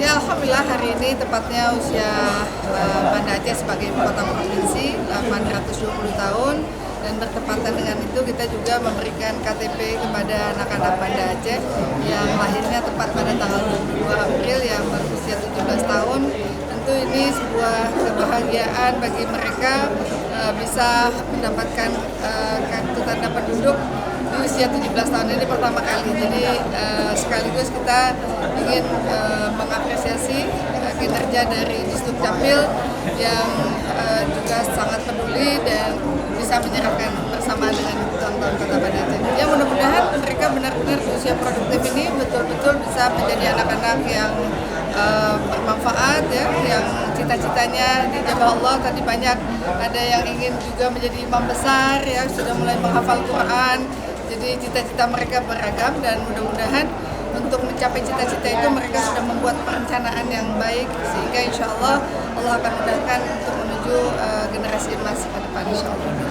Ya, alhamdulillah hari ini tepatnya usia Banda Aceh sebagai ibu kota provinsi 820 tahun, dan bertepatan dengan itu kita juga memberikan KTP kepada anak-anak Banda Aceh yang lahirnya tepat pada tanggal 22 April yang berusia 17 tahun. Tentu ini sebuah kebahagiaan bagi mereka bisa mendapatkan kartu tanda penduduk di usia 17 tahun ini pertama kali. Jadi sekaligus kita ingin mengapresiasi kinerja dari Disduk Capil yang juga sangat peduli dan bisa menyerahkan bersamaan dengan kebutuhan Kota Banda Aceh. Ya, mudah-mudahan mereka benar-benar di usia produktif ini betul-betul bisa menjadi anak-anak yang bermanfaat, ya, yang cita-citanya dijabah Allah. Tadi banyak ada yang ingin juga menjadi imam besar, ya, sudah mulai menghafal Quran. Jadi cita-cita mereka beragam, dan mudah-mudahan untuk mencapai cita-cita itu mereka sudah membuat perencanaan yang baik, sehingga insya Allah Allah akan mudahkan untuk menuju generasi emas ke depan, insya Allah.